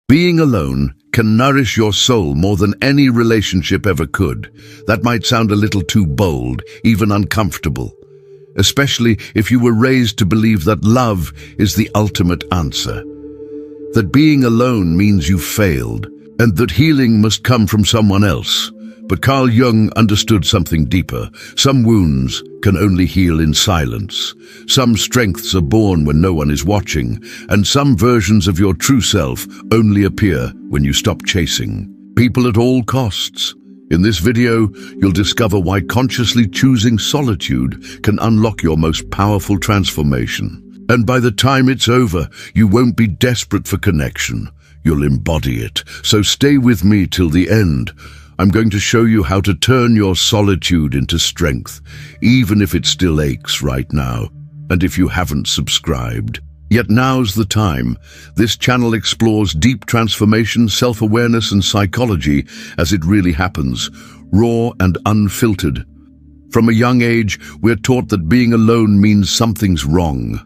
Being alone can nourish your soul more than any relationship ever could. That might sound a little too bold, even uncomfortable, especially if you were raised to believe that love is the ultimate answer. That being alone means you failed, and that healing must come from someone else. But Carl Jung understood something deeper. Some wounds can only heal in silence. Some strengths are born when no one is watching, and some versions of your true self only appear when you stop chasing people at all costs. In this video, you'll discover why consciously choosing solitude can unlock your most powerful transformation. And by the time it's over, you won't be desperate for connection. You'll embody it. So stay with me till the end. I'm going to show you how to turn your solitude into strength, even if it still aches right now, and if you haven't subscribed. Yet now's the time. This channel explores deep transformation, self-awareness, and psychology as it really happens, raw and unfiltered. From a young age, we're taught that being alone means something's wrong.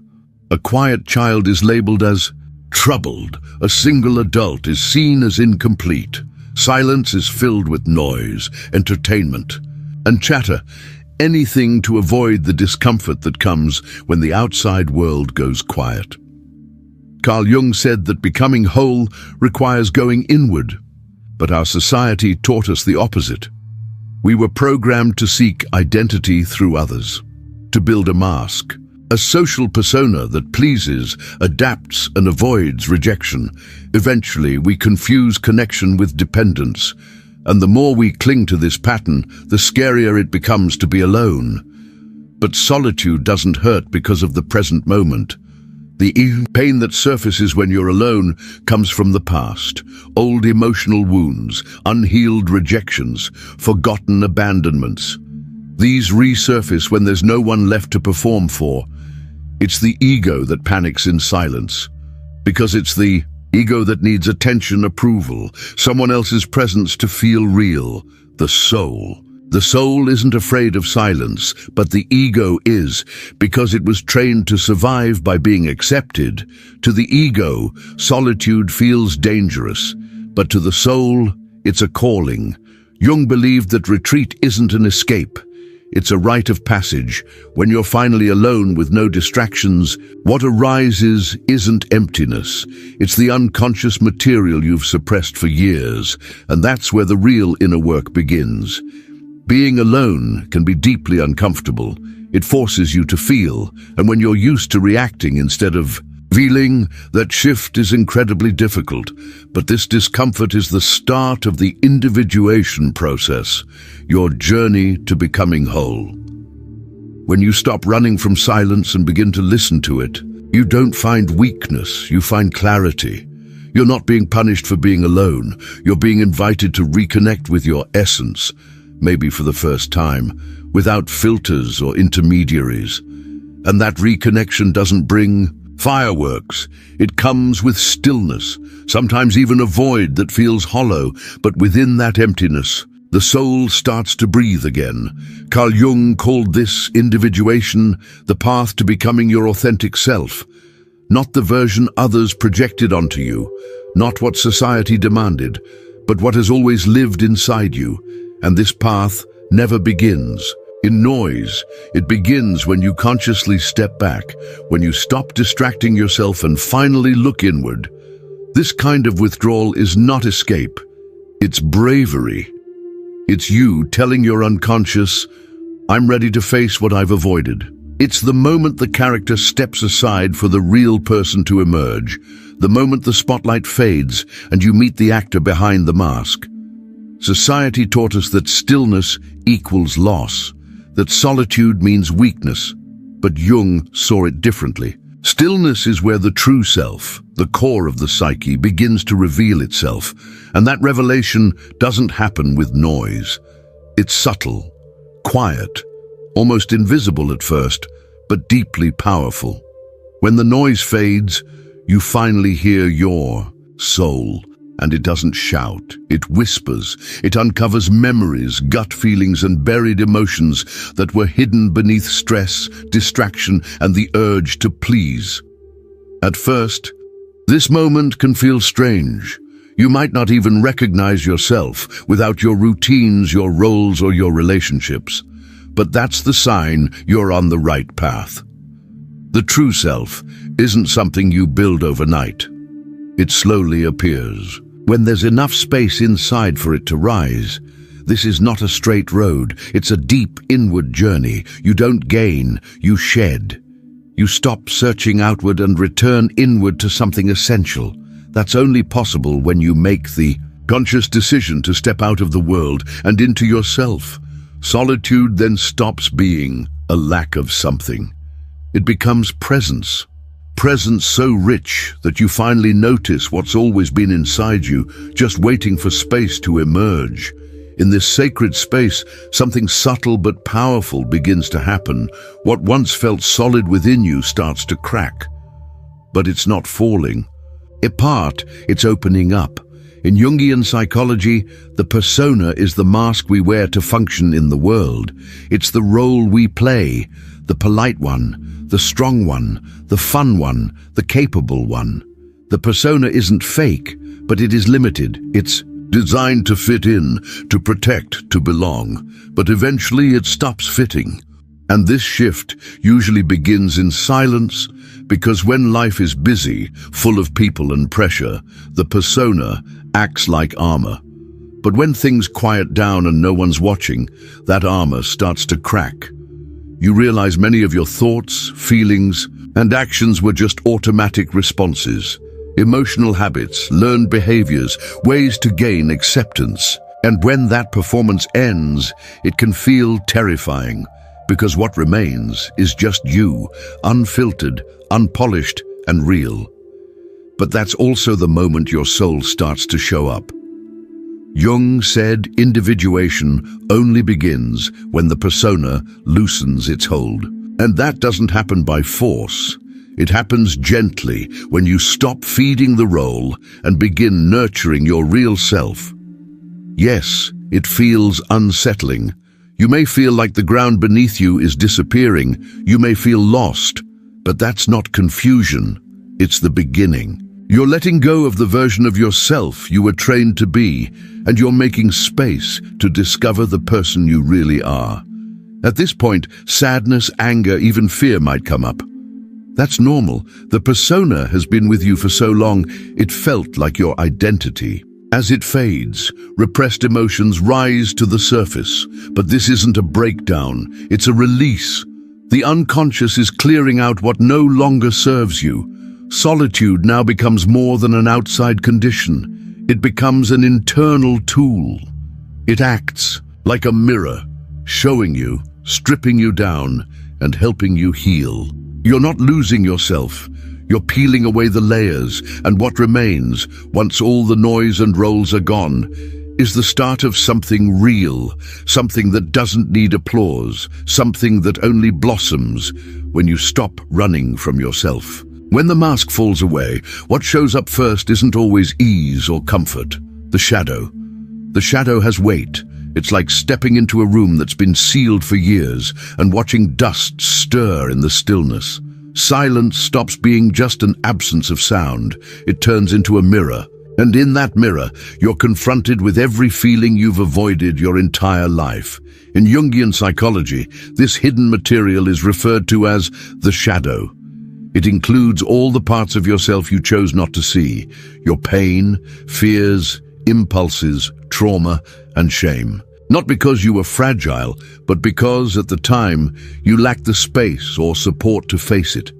A quiet child is labeled as troubled. A single adult is seen as incomplete. Silence is filled with noise, entertainment, and chatter, anything to avoid the discomfort that comes when the outside world goes quiet. Carl Jung said that becoming whole requires going inward, but our society taught us the opposite. We were programmed to seek identity through others, to build a mask, a social persona that pleases, adapts, and avoids rejection. Eventually, we confuse connection with dependence, and the more we cling to this pattern, the scarier it becomes to be alone. But solitude doesn't hurt because of the present moment. The pain that surfaces when you're alone comes from the past, old emotional wounds, unhealed rejections, forgotten abandonments. These resurface when there's no one left to perform for. It's the ego that panics in silence, because it's the ego that needs attention, approval, someone else's presence to feel real. The soul. The soul isn't afraid of silence, but the ego is, because it was trained to survive by being accepted. To the ego, solitude feels dangerous, but to the soul, it's a calling. Jung believed that retreat isn't an escape. It's a rite of passage. When you're finally alone with no distractions, what arises isn't emptiness. It's the unconscious material you've suppressed for years, and that's where the real inner work begins. Being alone can be deeply uncomfortable. It forces you to feel, and when you're used to reacting instead of feeling, that shift is incredibly difficult. But this discomfort is the start of the individuation process, your journey to becoming whole. When you stop running from silence and begin to listen to it, you don't find weakness, you find clarity. You're not being punished for being alone. You're being invited to reconnect with your essence, maybe for the first time, without filters or intermediaries. And that reconnection doesn't bring fireworks. It comes with stillness, sometimes even a void that feels hollow, but within that emptiness, the soul starts to breathe again. Carl Jung called this individuation, the path to becoming your authentic self. Not the version others projected onto you, not what society demanded, but what has always lived inside you. And this path never begins in noise. It begins when you consciously step back, when you stop distracting yourself and finally look inward. This kind of withdrawal is not escape, it's bravery. It's you telling your unconscious, I'm ready to face what I've avoided. It's the moment the character steps aside for the real person to emerge, the moment the spotlight fades and you meet the actor behind the mask. Society taught us that stillness equals loss, that solitude means weakness, but Jung saw it differently. Stillness is where the true self, the core of the psyche, begins to reveal itself, and that revelation doesn't happen with noise. It's subtle, quiet, almost invisible at first, but deeply powerful. When the noise fades, you finally hear your soul. And it doesn't shout, it whispers. It uncovers memories, gut feelings, and buried emotions that were hidden beneath stress, distraction, and the urge to please. At first, this moment can feel strange. You might not even recognize yourself without your routines, your roles, or your relationships. But that's the sign you're on the right path. The true self isn't something you build overnight. It slowly appears when there's enough space inside for it to rise. This is not a straight road. It's a deep inward journey. You don't gain, you shed. You stop searching outward and return inward to something essential. That's only possible when you make the conscious decision to step out of the world and into yourself. Solitude then stops being a lack of something. It becomes presence. Presence so rich that you finally notice what's always been inside you, just waiting for space to emerge. In this sacred space, something subtle but powerful begins to happen. What once felt solid within you starts to crack. But it's not falling. Apart, it's opening up. In Jungian psychology, the persona is the mask we wear to function in the world. It's the role we play, the polite one, the strong one, the fun one, the capable one. The persona isn't fake, but it is limited. It's designed to fit in, to protect, to belong. But eventually it stops fitting. And this shift usually begins in silence, because when life is busy, full of people and pressure, the persona acts like armor. But when things quiet down and no one's watching, that armor starts to crack. You realize many of your thoughts, feelings, and actions were just automatic responses, emotional habits, learned behaviors, ways to gain acceptance. And when that performance ends, it can feel terrifying, because what remains is just you, unfiltered, unpolished, and real. But that's also the moment your soul starts to show up. Jung said individuation only begins when the persona loosens its hold. And that doesn't happen by force. It happens gently when you stop feeding the role and begin nurturing your real self. Yes, it feels unsettling. You may feel like the ground beneath you is disappearing. You may feel lost, but that's not confusion. It's the beginning. You're letting go of the version of yourself you were trained to be, and you're making space to discover the person you really are. At this point, sadness, anger, even fear might come up. That's normal. The persona has been with you for so long, it felt like your identity. As it fades, repressed emotions rise to the surface. But this isn't a breakdown, it's a release. The unconscious is clearing out what no longer serves you. Solitude now becomes more than an outside condition. It becomes an internal tool. It acts like a mirror, showing you, stripping you down, and helping you heal. You're not losing yourself. You're peeling away the layers, and what remains, once all the noise and roles are gone, is the start of something real, something that doesn't need applause, something that only blossoms when you stop running from yourself. When the mask falls away, what shows up first isn't always ease or comfort. The shadow. The shadow has weight. It's like stepping into a room that's been sealed for years and watching dust stir in the stillness. Silence stops being just an absence of sound. It turns into a mirror. And in that mirror, you're confronted with every feeling you've avoided your entire life. In Jungian psychology, this hidden material is referred to as the shadow. It includes all the parts of yourself you chose not to see, your pain, fears, impulses, trauma, and shame. Not because you were fragile, but because at the time you lacked the space or support to face it.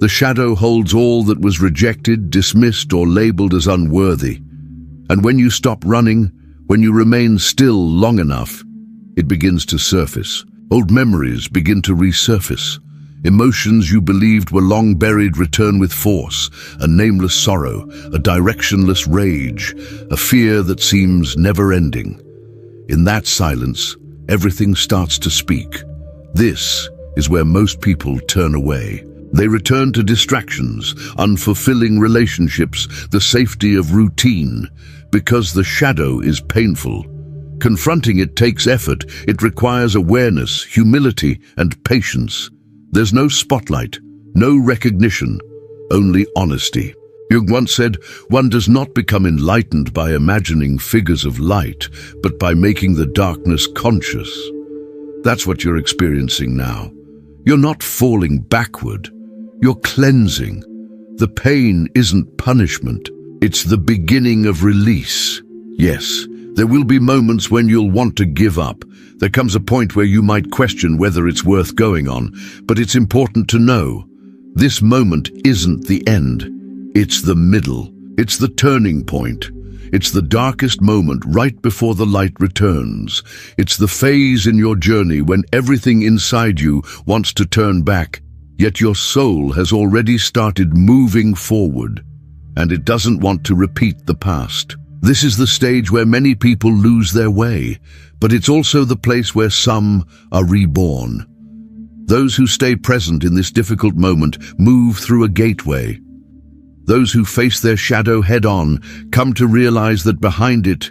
The shadow holds all that was rejected, dismissed, or labeled as unworthy. And when you stop running, when you remain still long enough, it begins to surface. Old memories begin to resurface. Emotions you believed were long buried return with force, a nameless sorrow, a directionless rage, a fear that seems never-ending. In that silence, everything starts to speak. This is where most people turn away. They return to distractions, unfulfilling relationships, the safety of routine, because the shadow is painful. Confronting it takes effort. It requires awareness, humility, and patience. There's no spotlight, no recognition, only honesty. Jung once said, "One does not become enlightened by imagining figures of light, but by making the darkness conscious." That's what you're experiencing now. You're not falling backward. You're cleansing. The pain isn't punishment. It's the beginning of release. Yes, there will be moments when you'll want to give up. There comes a point where you might question whether it's worth going on, but it's important to know. This moment isn't the end. It's the middle. It's the turning point. It's the darkest moment right before the light returns. It's the phase in your journey when everything inside you wants to turn back, yet your soul has already started moving forward, and it doesn't want to repeat the past. This is the stage where many people lose their way, but it's also the place where some are reborn. Those who stay present in this difficult moment move through a gateway. Those who face their shadow head-on come to realize that behind it,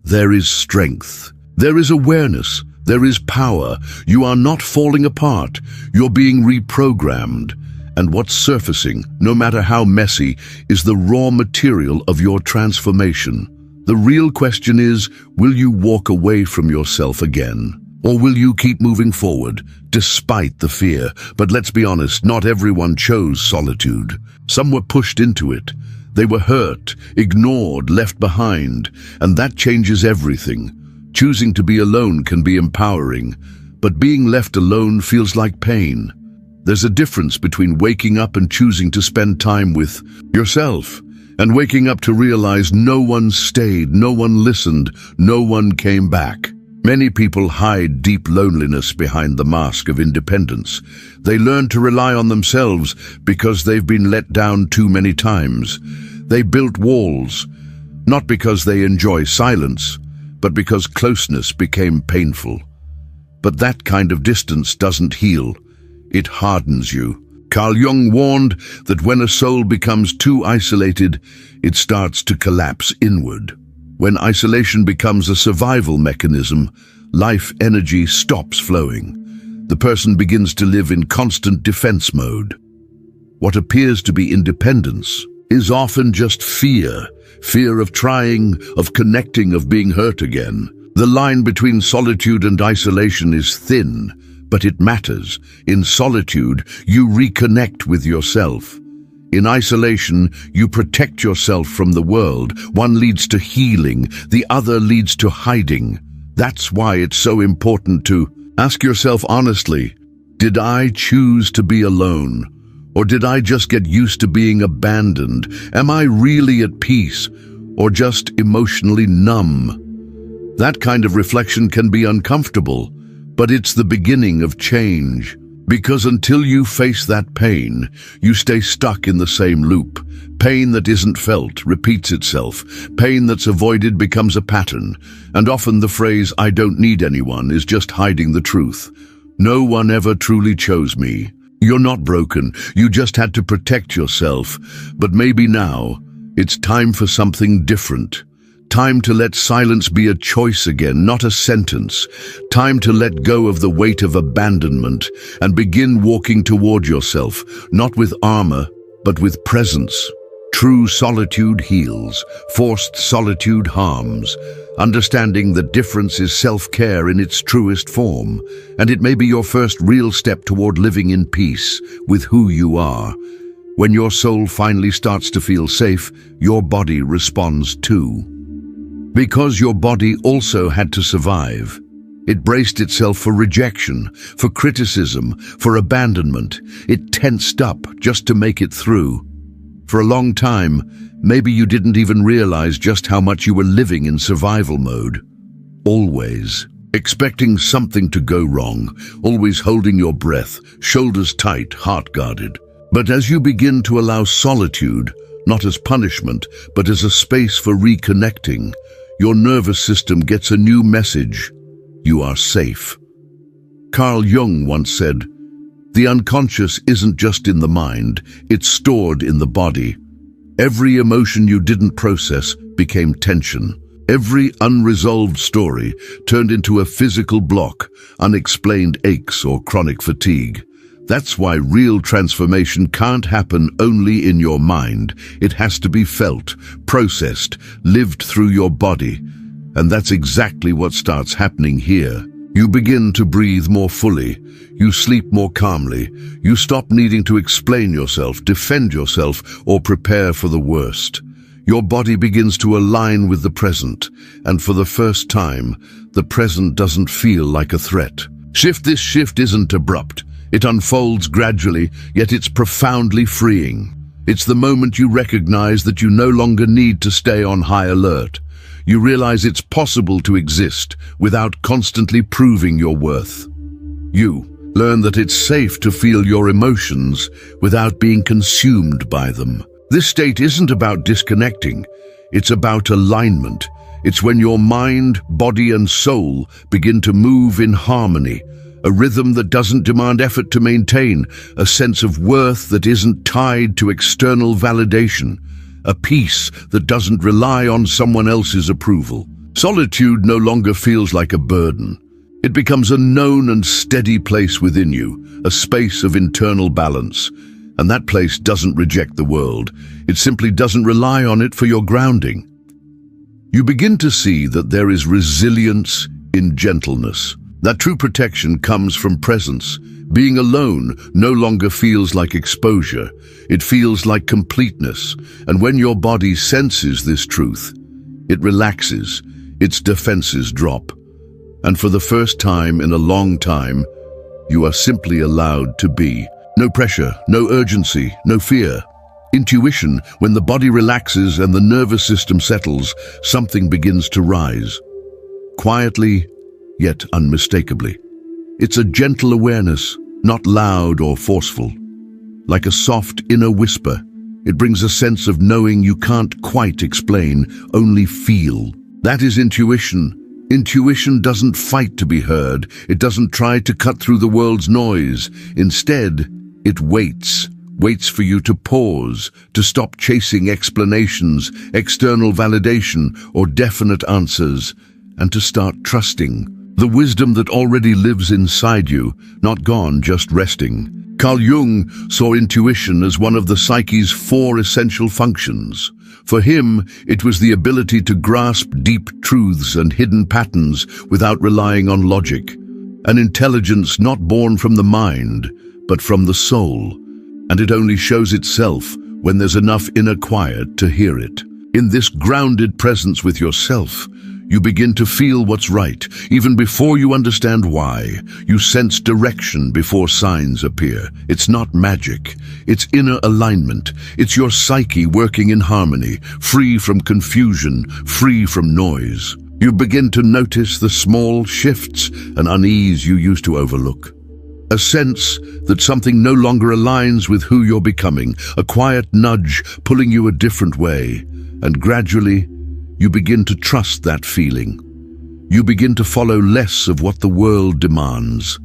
there is strength. There is awareness. There is power. You are not falling apart. You're being reprogrammed. And what's surfacing, no matter how messy, is the raw material of your transformation. The real question is, will you walk away from yourself again? Or will you keep moving forward, despite the fear? But let's be honest, not everyone chose solitude. Some were pushed into it. They were hurt, ignored, left behind, and that changes everything. Choosing to be alone can be empowering, but being left alone feels like pain. There's a difference between waking up and choosing to spend time with yourself, and waking up to realize no one stayed, no one listened, no one came back. Many people hide deep loneliness behind the mask of independence. They learn to rely on themselves because they've been let down too many times. They built walls, not because they enjoy silence, but because closeness became painful. But that kind of distance doesn't heal. It hardens you. Carl Jung warned that when a soul becomes too isolated, it starts to collapse inward. When isolation becomes a survival mechanism, life energy stops flowing. The person begins to live in constant defense mode. What appears to be independence is often just fear. Fear of trying, of connecting, of being hurt again. The line between solitude and isolation is thin, but it matters. In solitude, you reconnect with yourself. In isolation, you protect yourself from the world. One leads to healing, the other leads to hiding. That's why it's so important to ask yourself honestly, did I choose to be alone? Or did I just get used to being abandoned? Am I really at peace, or just emotionally numb? That kind of reflection can be uncomfortable, but it's the beginning of change. Because until you face that pain, you stay stuck in the same loop. Pain that isn't felt repeats itself. Pain that's avoided becomes a pattern. And often the phrase, "I don't need anyone," is just hiding the truth. No one ever truly chose me. You're not broken. You just had to protect yourself. But maybe now, it's time for something different. Time to let silence be a choice again, not a sentence. Time to let go of the weight of abandonment and begin walking toward yourself, not with armor, but with presence. True solitude heals. Forced solitude harms. Understanding the difference is self-care in its truest form, and it may be your first real step toward living in peace with who you are. When your soul finally starts to feel safe, your body responds too. Because your body also had to survive. It braced itself for rejection, for criticism, for abandonment. It tensed up just to make it through. For a long time, maybe you didn't even realize just how much you were living in survival mode. Always. Expecting something to go wrong, always holding your breath, shoulders tight, heart guarded. But as you begin to allow solitude, not as punishment, but as a space for reconnecting, your nervous system gets a new message. You are safe. Carl Jung once said, "The unconscious isn't just in the mind, it's stored in the body." Every emotion you didn't process became tension. Every unresolved story turned into a physical block, unexplained aches or chronic fatigue. That's why real transformation can't happen only in your mind. It has to be felt, processed, lived through your body. And that's exactly what starts happening here. You begin to breathe more fully. You sleep more calmly. You stop needing to explain yourself, defend yourself, or prepare for the worst. Your body begins to align with the present, and for the first time, the present doesn't feel like a threat. This shift isn't abrupt. It unfolds gradually, yet it's profoundly freeing. It's the moment you recognize that you no longer need to stay on high alert. You realize it's possible to exist without constantly proving your worth. You learn that it's safe to feel your emotions without being consumed by them. This state isn't about disconnecting, it's about alignment. It's when your mind, body, and soul begin to move in harmony, a rhythm that doesn't demand effort to maintain, a sense of worth that isn't tied to external validation, a peace that doesn't rely on someone else's approval. Solitude no longer feels like a burden. It becomes a known and steady place within you, a space of internal balance. And that place doesn't reject the world. It simply doesn't rely on it for your grounding. You begin to see that there is resilience in gentleness. That true protection comes from presence. Being alone no longer feels like exposure. It feels like completeness. And when your body senses this truth, it relaxes. Its defenses drop. And for the first time in a long time, you are simply allowed to be. No pressure, no urgency, no fear. Intuition, when the body relaxes and the nervous system settles, something begins to rise. Quietly, yet unmistakably. It's a gentle awareness, not loud or forceful. Like a soft inner whisper, it brings a sense of knowing you can't quite explain, only feel. That is intuition. Intuition doesn't fight to be heard. It doesn't try to cut through the world's noise. Instead, it waits for you to pause, to stop chasing explanations, external validation, or definite answers, and to start trusting the wisdom that already lives inside you, not gone, just resting. Carl Jung saw intuition as one of the psyche's 4 essential functions. For him, it was the ability to grasp deep truths and hidden patterns without relying on logic. An intelligence not born from the mind, but from the soul. And it only shows itself when there's enough inner quiet to hear it. In this grounded presence with yourself, you begin to feel what's right, even before you understand why. You sense direction before signs appear. It's not magic. It's inner alignment. It's your psyche working in harmony, free from confusion, free from noise. You begin to notice the small shifts and unease you used to overlook. A sense that something no longer aligns with who you're becoming, a quiet nudge pulling you a different way, and gradually, you begin to trust that feeling. You begin to follow less of what the world demands,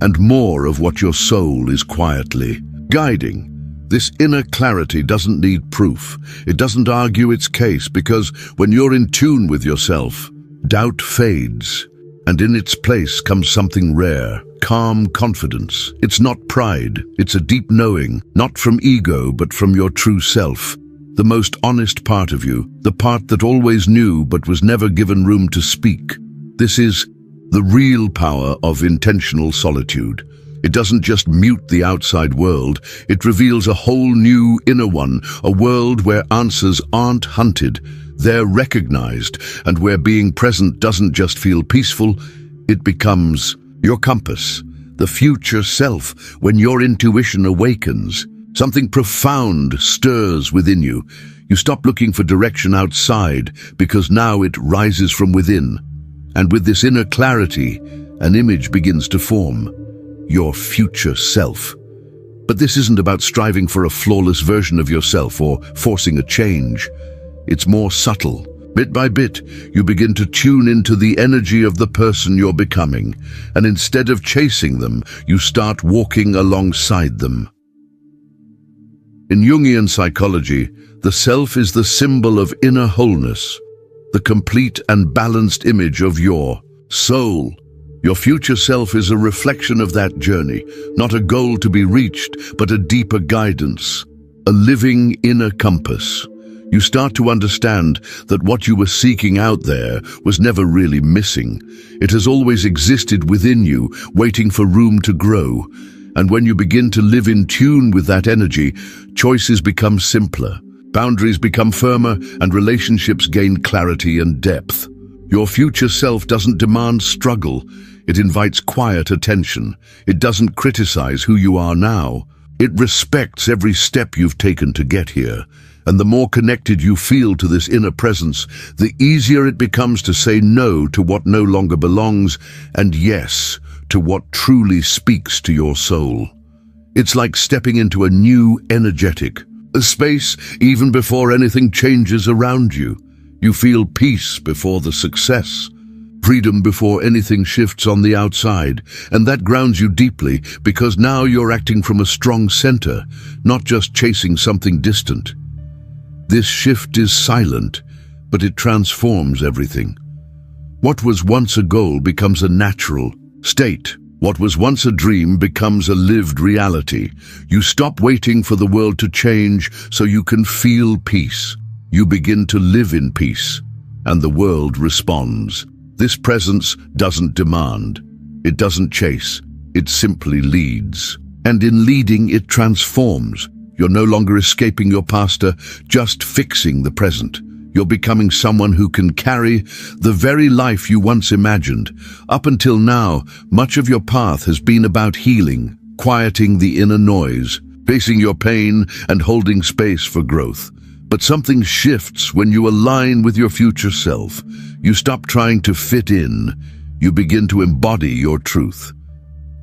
and more of what your soul is quietly guiding. This inner clarity doesn't need proof. It doesn't argue its case, because when you're in tune with yourself, doubt fades, and in its place comes something rare, calm confidence. It's not pride, it's a deep knowing, not from ego, but from your true self. The most honest part of you, the part that always knew but was never given room to speak. This is the real power of intentional solitude. It doesn't just mute the outside world, it reveals a whole new inner one, a world where answers aren't hunted, they're recognized, and where being present doesn't just feel peaceful, it becomes your compass, the future self. When your intuition awakens, something profound stirs within you. You stop looking for direction outside, because now it rises from within. And with this inner clarity, an image begins to form. Your future self. But this isn't about striving for a flawless version of yourself or forcing a change. It's more subtle. Bit by bit, you begin to tune into the energy of the person you're becoming, and instead of chasing them, you start walking alongside them. In Jungian psychology, the self is the symbol of inner wholeness, the complete and balanced image of your soul. Your future self is a reflection of that journey, not a goal to be reached, but a deeper guidance, a living inner compass. You start to understand that what you were seeking out there was never really missing. It has always existed within you, waiting for room to grow. And when you begin to live in tune with that energy, choices become simpler, boundaries become firmer, and relationships gain clarity and depth. Your future self doesn't demand struggle. It invites quiet attention. It doesn't criticize who you are now. It respects every step you've taken to get here. And the more connected you feel to this inner presence, the easier it becomes to say no to what no longer belongs and yes to what truly speaks to your soul. It's like stepping into a new energetic, a space even before anything changes around you. You feel peace before the success, freedom before anything shifts on the outside, and that grounds you deeply because now you're acting from a strong center, not just chasing something distant. This shift is silent, but it transforms everything. What was once a goal becomes a natural state. What was once a dream becomes a lived reality. You stop waiting for the world to change so you can feel peace. You begin to live in peace, and the world responds. This presence doesn't demand. It doesn't chase. It simply leads. And in leading, it transforms. You're no longer escaping your past, just fixing the present. You're becoming someone who can carry the very life you once imagined. Up until now, much of your path has been about healing, quieting the inner noise, facing your pain and holding space for growth. But something shifts when you align with your future self. You stop trying to fit in. You begin to embody your truth.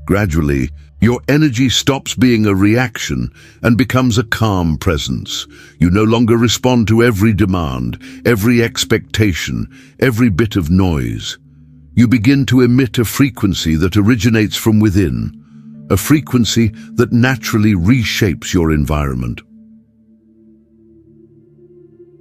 Gradually, your energy stops being a reaction and becomes a calm presence. You no longer respond to every demand, every expectation, every bit of noise. You begin to emit a frequency that originates from within, a frequency that naturally reshapes your environment.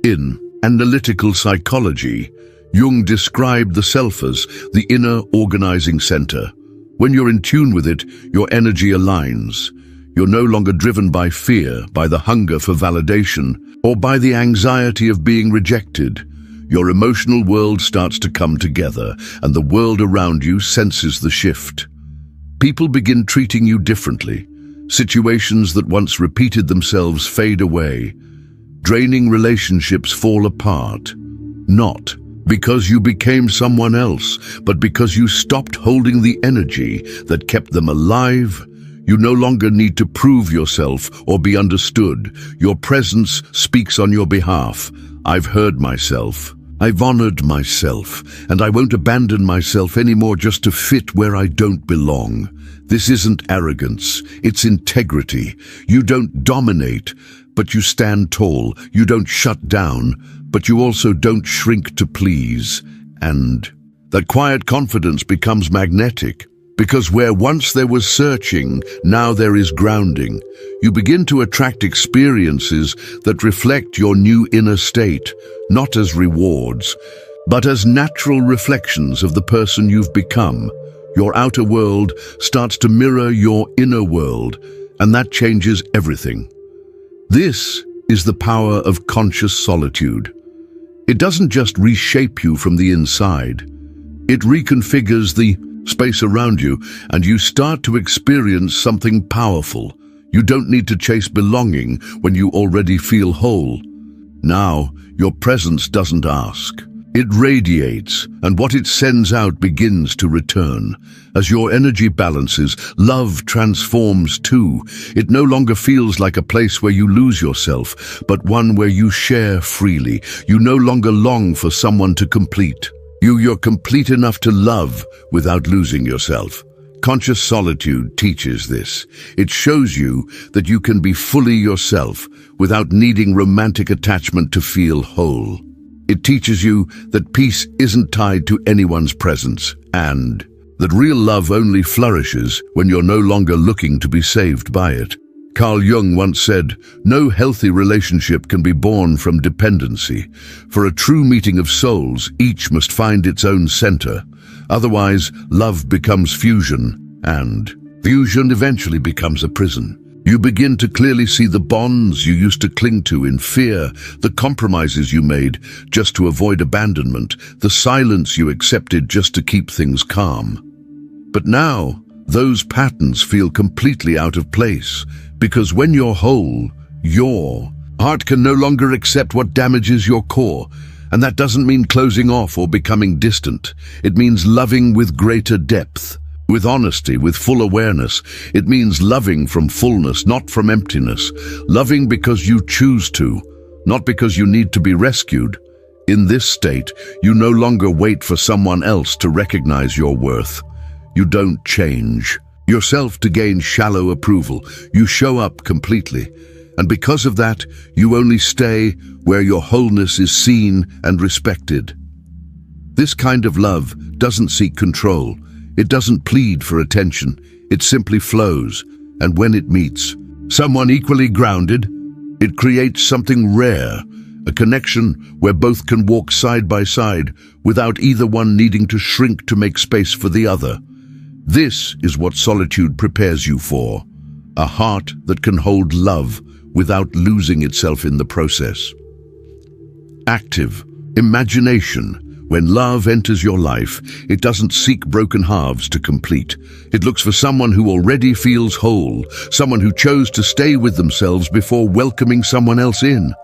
In analytical psychology, Jung described the self as the inner organizing center. When you're in tune with it, your energy aligns. You're no longer driven by fear, by the hunger for validation, or by the anxiety of being rejected. Your emotional world starts to come together, and the world around you senses the shift. People begin treating you differently. Situations that once repeated themselves fade away. Draining relationships fall apart. Not because you became someone else, but because you stopped holding the energy that kept them alive. You no longer need to prove yourself or be understood. Your presence speaks on your behalf. I've heard myself. I've honored myself, and I won't abandon myself anymore just to fit where I don't belong. This isn't arrogance, it's integrity. You don't dominate, but you stand tall. You don't shut down, but you also don't shrink to please. And that quiet confidence becomes magnetic, because where once there was searching, now there is grounding. You begin to attract experiences that reflect your new inner state, not as rewards, but as natural reflections of the person you've become. Your outer world starts to mirror your inner world, and that changes everything. This is the power of conscious solitude. It doesn't just reshape you from the inside. It reconfigures the space around you, and you start to experience something powerful. You don't need to chase belonging when you already feel whole. Now, your presence doesn't ask. It radiates, and what it sends out begins to return. As your energy balances, love transforms too. It no longer feels like a place where you lose yourself, but one where you share freely. You no longer long for someone to complete. You're complete enough to love without losing yourself. Conscious solitude teaches this. It shows you that you can be fully yourself without needing romantic attachment to feel whole. It teaches you that peace isn't tied to anyone's presence, and that real love only flourishes when you're no longer looking to be saved by it. Carl Jung once said, "No healthy relationship can be born from dependency. For a true meeting of souls, each must find its own center." Otherwise, love becomes fusion, and fusion eventually becomes a prison. You begin to clearly see the bonds you used to cling to in fear, the compromises you made just to avoid abandonment, the silence you accepted just to keep things calm. But now, those patterns feel completely out of place, because when you're whole, your heart can no longer accept what damages your core. And that doesn't mean closing off or becoming distant. It means loving with greater depth, with honesty, with full awareness. It means loving from fullness, not from emptiness. Loving because you choose to, not because you need to be rescued. In this state, you no longer wait for someone else to recognize your worth. You don't change yourself to gain shallow approval. You show up completely. And because of that, you only stay where your wholeness is seen and respected. This kind of love doesn't seek control. It doesn't plead for attention. It simply flows. And when it meets someone equally grounded, it creates something rare, a connection where both can walk side by side without either one needing to shrink to make space for the other. This is what solitude prepares you for, a heart that can hold love without losing itself in the process. Active imagination. When love enters your life, it doesn't seek broken halves to complete. It looks for someone who already feels whole, someone who chose to stay with themselves before welcoming someone else in.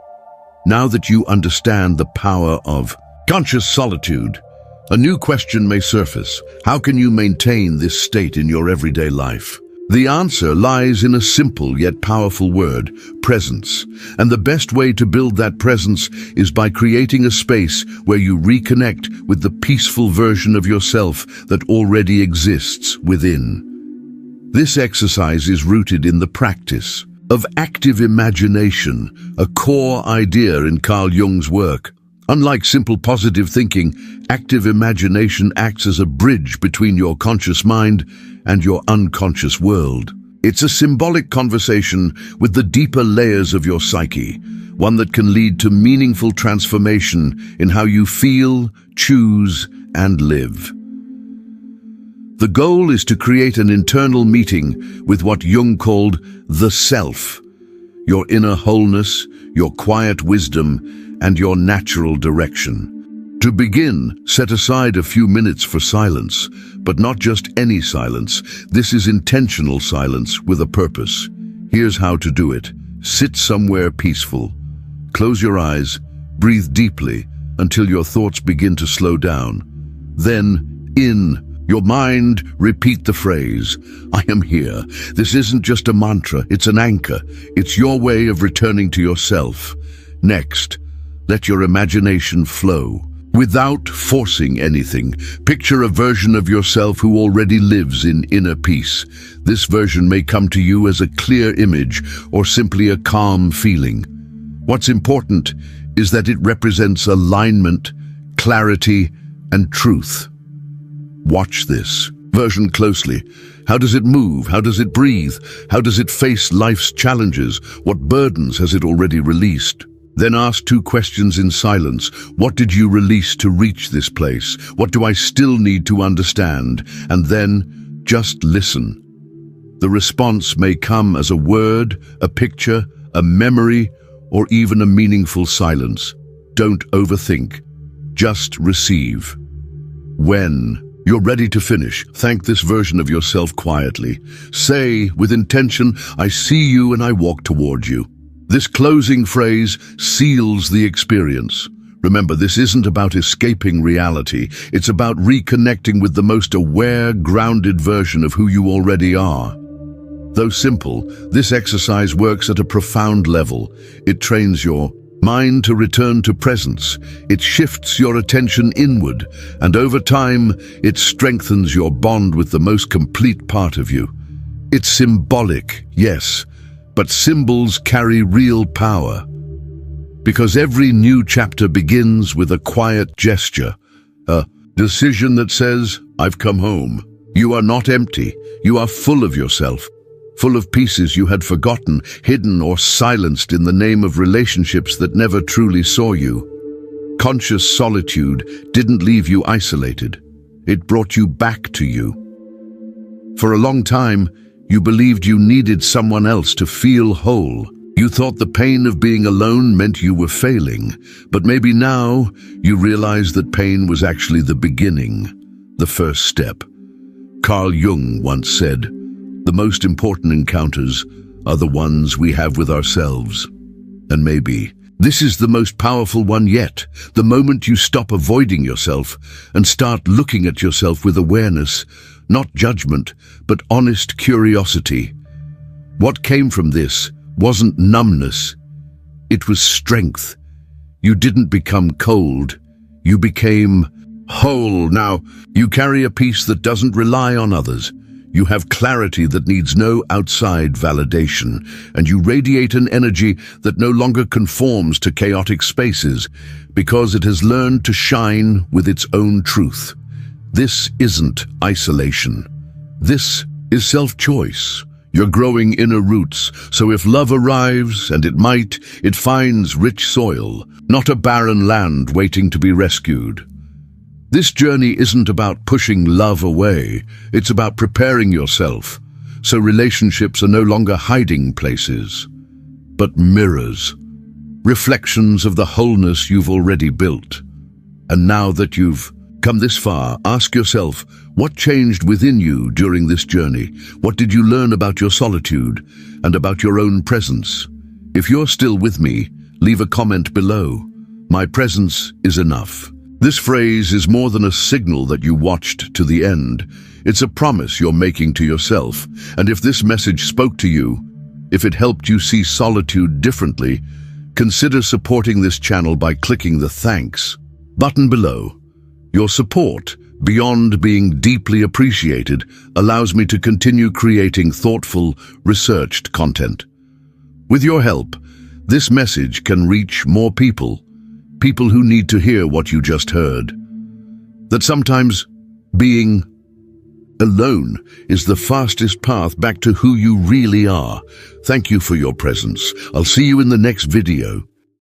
Now that you understand the power of conscious solitude, a new question may surface. How can you maintain this state in your everyday life? The answer lies in a simple yet powerful word: presence. And the best way to build that presence is by creating a space where you reconnect with the peaceful version of yourself that already exists within. This exercise is rooted in the practice of active imagination, a core idea in Carl Jung's work. Unlike simple positive thinking, active imagination acts as a bridge between your conscious mind and your unconscious world. It's a symbolic conversation with the deeper layers of your psyche, one that can lead to meaningful transformation in how you feel, choose, and live. The goal is to create an internal meeting with what Jung called the self, your inner wholeness, your quiet wisdom, and your natural direction. To begin, set aside a few minutes for silence, but not just any silence. This is intentional silence with a purpose. Here's how to do it. Sit somewhere peaceful. Close your eyes, breathe deeply until your thoughts begin to slow down. Then, in your mind, repeat the phrase, "I am here." This isn't just a mantra, it's an anchor. It's your way of returning to yourself. Next, let your imagination flow. Without forcing anything, picture a version of yourself who already lives in inner peace. This version may come to you as a clear image or simply a calm feeling. What's important is that it represents alignment, clarity, and truth. Watch this version closely. How does it move? How does it breathe? How does it face life's challenges? What burdens has it already released? Then ask two questions in silence. What did you release to reach this place? What do I still need to understand? And then just listen. The response may come as a word, a picture, a memory, or even a meaningful silence. Don't overthink. Just receive. When you're ready to finish, thank this version of yourself quietly. Say, with intention, "I see you and I walk toward you." This closing phrase seals the experience. Remember, this isn't about escaping reality. It's about reconnecting with the most aware, grounded version of who you already are. Though simple, this exercise works at a profound level. It trains your mind to return to presence. It shifts your attention inward, and over time, it strengthens your bond with the most complete part of you. It's symbolic, yes, but symbols carry real power. Because every new chapter begins with a quiet gesture, a decision that says, "I've come home." You are not empty. You are full of yourself, full of pieces you had forgotten, hidden or silenced in the name of relationships that never truly saw you. Conscious solitude didn't leave you isolated. It brought you back to you. For a long time, you believed you needed someone else to feel whole. You thought the pain of being alone meant you were failing, but maybe now you realize that pain was actually the beginning, the first step. Carl Jung once said, "The most important encounters are the ones we have with ourselves." And maybe this is the most powerful one yet, the moment you stop avoiding yourself and start looking at yourself with awareness, not judgment, but honest curiosity. What came from this wasn't numbness, it was strength. You didn't become cold, you became whole. Now, you carry a peace that doesn't rely on others. You have clarity that needs no outside validation, and you radiate an energy that no longer conforms to chaotic spaces because it has learned to shine with its own truth. This isn't isolation. This is self-choice. You're growing inner roots, so if love arrives, and it might, it finds rich soil, not a barren land waiting to be rescued. This journey isn't about pushing love away, it's about preparing yourself, so relationships are no longer hiding places, but mirrors, reflections of the wholeness you've already built. And now that you've come this far, ask yourself, what changed within you during this journey? What did you learn about your solitude and about your own presence? If you're still with me, leave a comment below. My presence is enough. This phrase is more than a signal that you watched to the end. It's a promise you're making to yourself. And if this message spoke to you, if it helped you see solitude differently, consider supporting this channel by clicking the thanks button below. Your support, beyond being deeply appreciated, allows me to continue creating thoughtful, researched content. With your help, this message can reach more people who need to hear what you just heard. That sometimes being alone is the fastest path back to who you really are. Thank you for your presence. I'll see you in the next video.